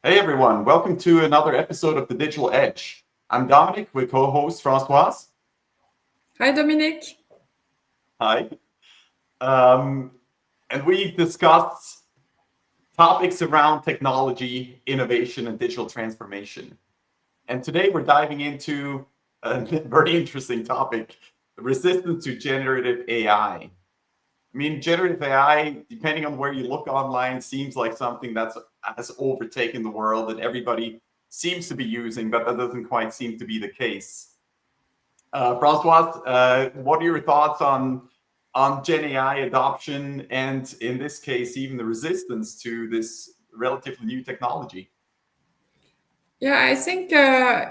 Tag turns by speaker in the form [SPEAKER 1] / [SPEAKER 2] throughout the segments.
[SPEAKER 1] Hey everyone, welcome to another episode of The Digital Edge. I'm Dominik with co-host Francois.
[SPEAKER 2] Hi, Dominic.
[SPEAKER 1] Hi. And we discuss topics around technology, innovation, and digital transformation. And today we're diving into a very interesting topic, resistance to generative AI. I mean, generative AI, depending on where you look online, seems like something that has overtaken the world and everybody seems to be using, but that doesn't quite seem to be the case. Francois, what are your thoughts on Gen AI adoption and, in this case, even the resistance to this relatively new technology?
[SPEAKER 2] Yeah, I think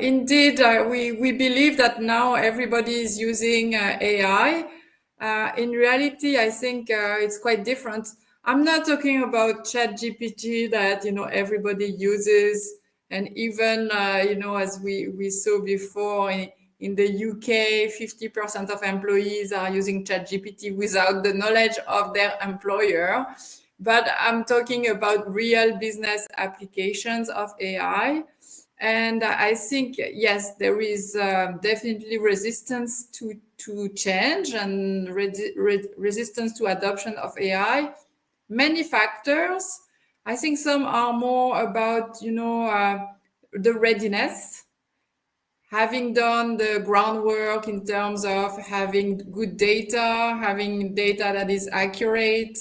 [SPEAKER 2] indeed we believe that now everybody is using AI. In reality, I think it's quite different. I'm not talking about ChatGPT that everybody uses, and even as we saw before in the UK, 50% of employees are using ChatGPT without the knowledge of their employer. But I'm talking about real business applications of AI. And I think, yes, there is definitely resistance to change and resistance to adoption of AI. Many factors. I think some are more about, the readiness, having done the groundwork in terms of having good data, having data that is accurate,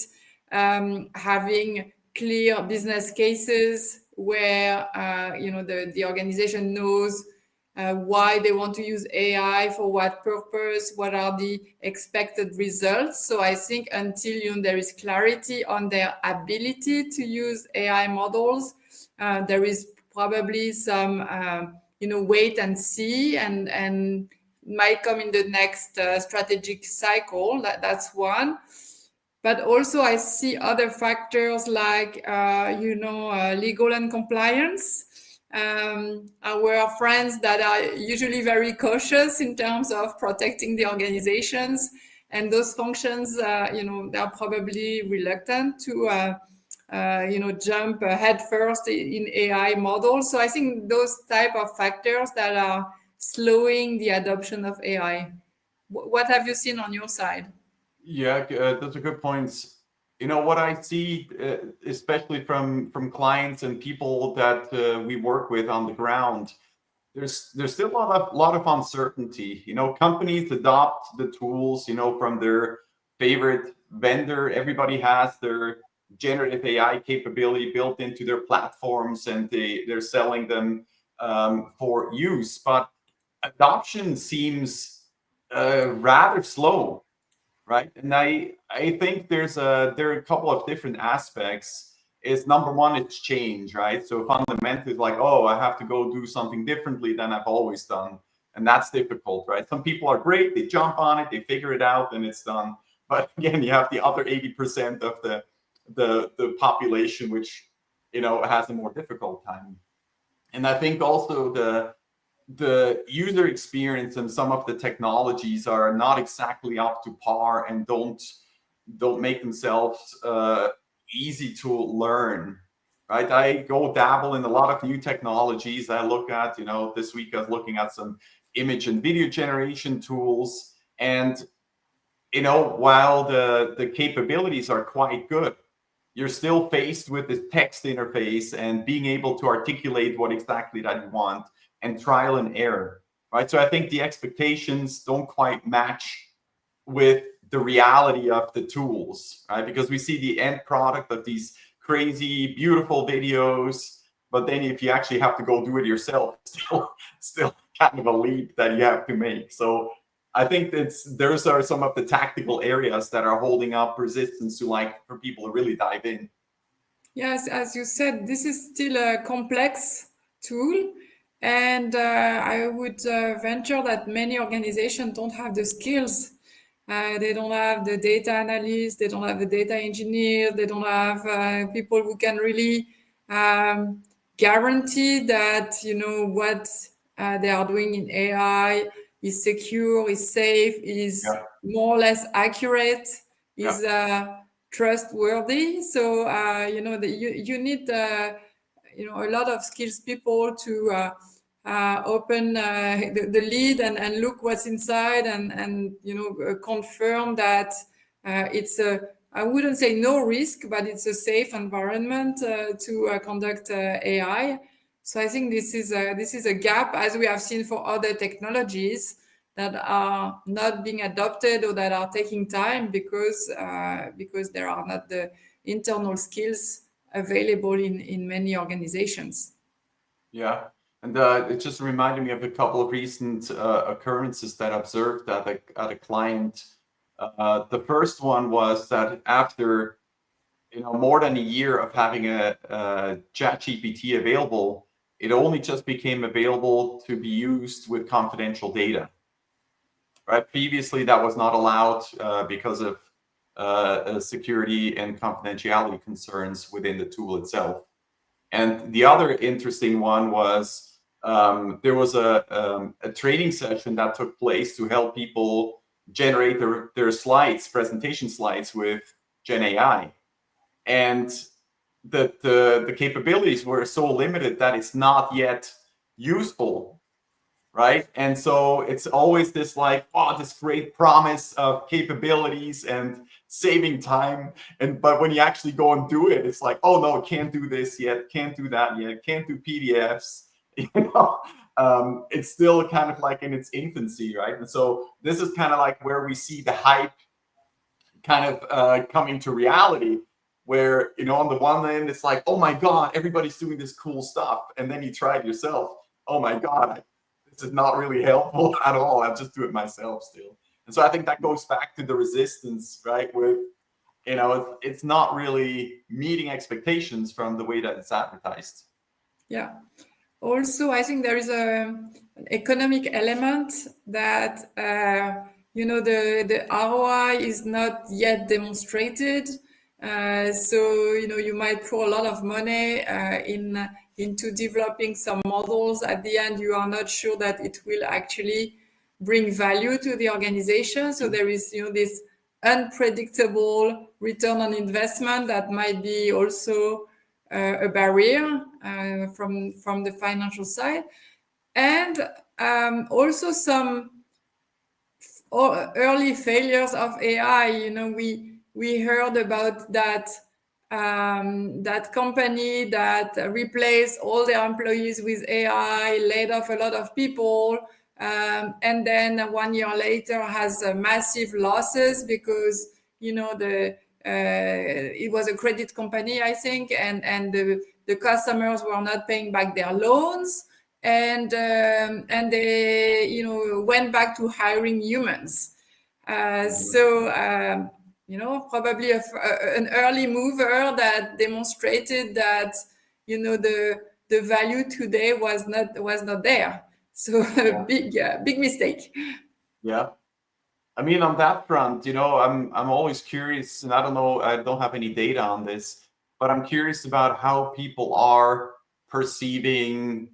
[SPEAKER 2] having clear business cases where the organization knows why they want to use AI, for what purpose, what are the expected results. So I think until there is clarity on their ability to use AI models, there is probably some wait and see, and might come in the next strategic cycle. That's one. But also I see other factors like legal and compliance. Our friends that are usually very cautious in terms of protecting the organizations and those functions, they're probably reluctant to jump head first in AI models. So I think those type of factors that are slowing the adoption of AI. What have you seen on your side?
[SPEAKER 1] Yeah, those are good points. You know what I see, especially from clients and people that we work with on the ground. There's still a lot of uncertainty. You know, companies adopt the tools, from their favorite vendor. Everybody has their generative AI capability built into their platforms, and they're selling them for use. But adoption seems rather slow, right? And I think there are a couple of different aspects. Is number one, it's change, right? So fundamentally, it's like, oh, I have to go do something differently than I've always done, and that's difficult, right? Some people are great; they jump on it, they figure it out, and it's done. But again, you have the other 80% of the population, which has a more difficult time. And I think also the user experience and some of the technologies are not exactly up to par and don't make themselves easy to learn, right? I go dabble in a lot of new technologies. I look at, this week I was looking at some image and video generation tools, and while the capabilities are quite good, you're still faced with this text interface and being able to articulate what exactly that you want, and trial and error, right? So I think the expectations don't quite match with the reality of the tools, right? Because we see the end product of these crazy, beautiful videos, but then if you actually have to go do it yourself, still kind of a leap that you have to make. So I think those are some of the tactical areas that are holding up resistance to, like, for people to really dive in.
[SPEAKER 2] Yes, as you said, this is still a complex tool. And I would venture that many organizations don't have the skills. They don't have the data analysts, they don't have the data engineers, they don't have people who can really guarantee that, what they are doing in AI is secure, is safe, is
[SPEAKER 1] Yeah,
[SPEAKER 2] more or less accurate,
[SPEAKER 1] yeah,
[SPEAKER 2] is trustworthy. So you need a lot of skills people to open the lid and look what's inside and confirm that it's a, I wouldn't say no risk, but it's a safe environment to conduct AI. So I think this is a gap, as we have seen for other technologies that are not being adopted or that are taking time because there are not the internal skills available in many organizations.
[SPEAKER 1] Yeah. And it just reminded me of a couple of recent occurrences that I observed at a client. The first one was that after more than a year of having a chat GPT available, it only just became available to be used with confidential data. Right? Previously, that was not allowed because of security and confidentiality concerns within the tool itself. And the other interesting one was there was a training session that took place to help people generate their slides, presentation slides with GenAI. And the capabilities were so limited that it's not yet useful, right? And so it's always this like, oh, this great promise of capabilities and saving time. But when you actually go and do it, it's like, oh no, can't do this yet, can't do that yet, can't do PDFs. It's still kind of like in its infancy, right? And so this is kind of like where we see the hype kind of coming to reality, where on the one end it's like, oh my god, everybody's doing this cool stuff, and then you try it yourself, oh my god, this is not really helpful at all, I'll just do it myself still. And so I think that goes back to the resistance, right? With it's not really meeting expectations from the way that it's advertised.
[SPEAKER 2] Yeah. Also, I think there is an economic element that the ROI is not yet demonstrated. So you might pour a lot of money into developing some models. At the end, you are not sure that it will actually bring value to the organization. So there is this unpredictable return on investment that might be also a barrier from the financial side, and also some early failures of AI. We heard about that company that replaced all their employees with AI, laid off a lot of people, and then 1 year later has massive losses because it was a credit company, I think, and the customers were not paying back their loans, and they went back to hiring humans. Probably an early mover that demonstrated that the value today was not there. So big mistake.
[SPEAKER 1] Yeah. I mean, on that front, I'm always curious, and I don't know, I don't have any data on this, but I'm curious about how people are perceiving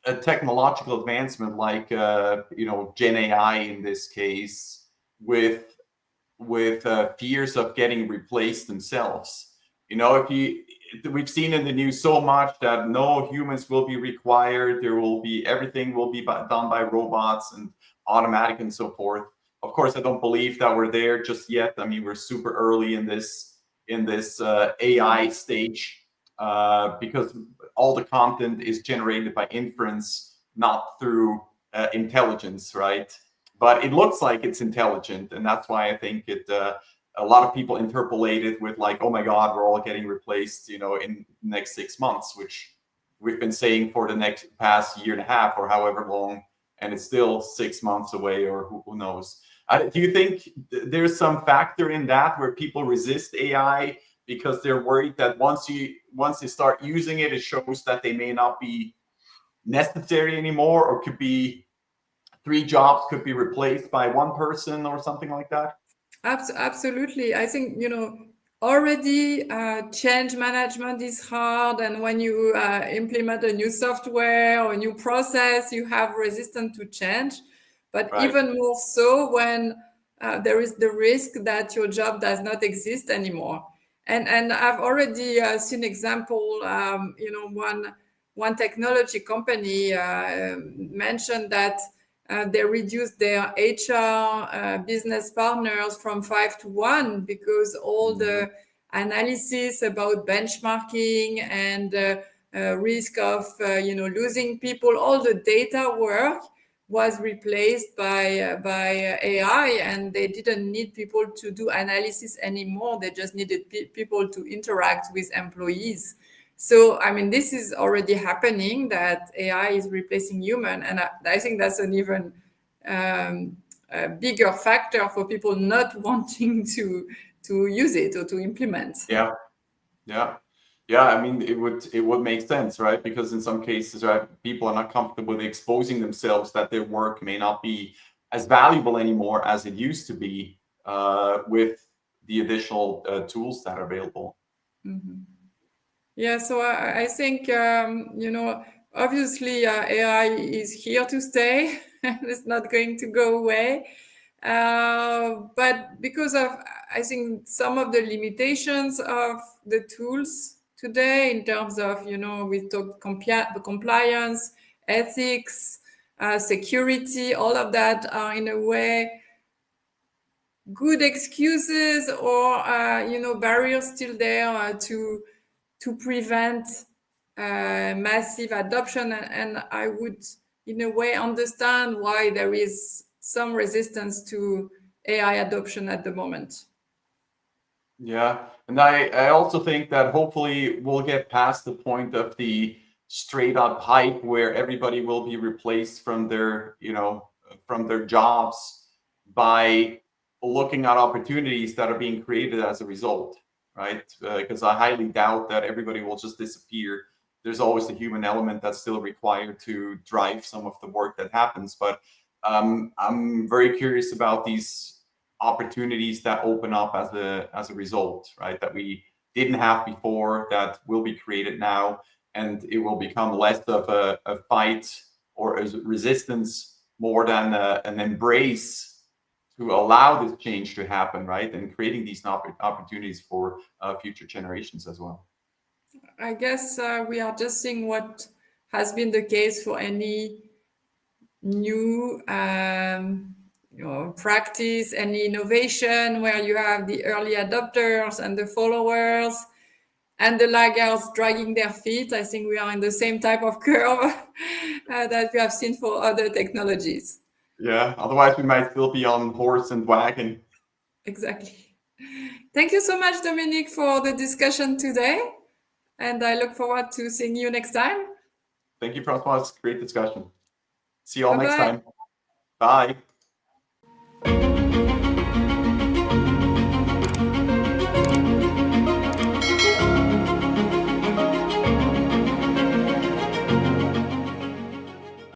[SPEAKER 1] a technological advancement like Gen AI in this case, with fears of getting replaced themselves. We've seen in the news so much that no humans will be required. Everything will be done by robots and automatic and so forth. Of course, I don't believe that we're there just yet. I mean, we're super early in this AI stage because all the content is generated by inference, not through intelligence, right? But it looks like it's intelligent, and that's why I think a lot of people interpolate it with like, oh my god, we're all getting replaced in the next 6 months, which we've been saying for the past year and a half or however long, and it's still 6 months away, or who knows. Do you think there's some factor in that where people resist AI because they're worried that once they start using it, it shows that they may not be necessary anymore, or could be 3 jobs could be replaced by 1 person or something like that?
[SPEAKER 2] Absolutely. I think, already change management is hard. And when you implement a new software or a new process, you have resistance to change. But
[SPEAKER 1] Right.
[SPEAKER 2] even more so when there is the risk that your job does not exist anymore. And I've already seen example. One technology company mentioned that they reduced their HR business partners from 5 to 1 because all the analysis about benchmarking and risk of losing people, all the data work was replaced by AI, and they didn't need people to do analysis anymore. They just needed people to interact with employees. So, I mean, this is already happening, that AI is replacing human, and I think that's an even a bigger factor for people not wanting to use it or to implement.
[SPEAKER 1] Yeah. Yeah. Yeah, I mean, it would make sense, right? Because in some cases, right, people are not comfortable with exposing themselves, that their work may not be as valuable anymore as it used to be with the additional tools that are available.
[SPEAKER 2] Mm-hmm. Yeah, so I think, obviously AI is here to stay and it's not going to go away. But because of, I think, some of the limitations of the tools today in terms of, we talked compliance, ethics, security, all of that are in a way good excuses or, barriers still there to prevent massive adoption. And I would, in a way, understand why there is some resistance to AI adoption at the moment.
[SPEAKER 1] Yeah, and I also think that hopefully we'll get past the point of the straight up hype where everybody will be replaced from their jobs by looking at opportunities that are being created as a result, right? Because I highly doubt that everybody will just disappear. There's always the human element that's still required to drive some of the work that happens. But I'm very curious about these opportunities that open up as a result, right? That we didn't have before, that will be created now, and it will become less of a fight or a resistance, more than an embrace to allow this change to happen, right? And creating these opportunities for future generations as well.
[SPEAKER 2] I guess we are just seeing what has been the case for any new practice, any innovation, where you have the early adopters and the followers and the laggards dragging their feet. I think we are in the same type of curve that we have seen for other technologies.
[SPEAKER 1] Yeah, otherwise we might still be on horse and wagon.
[SPEAKER 2] Exactly. Thank you so much, Dominic, for the discussion today. And I look forward to seeing you next time.
[SPEAKER 1] Thank you, Francois. Great discussion. See you all
[SPEAKER 2] Bye
[SPEAKER 1] next
[SPEAKER 2] bye.
[SPEAKER 1] time. Bye.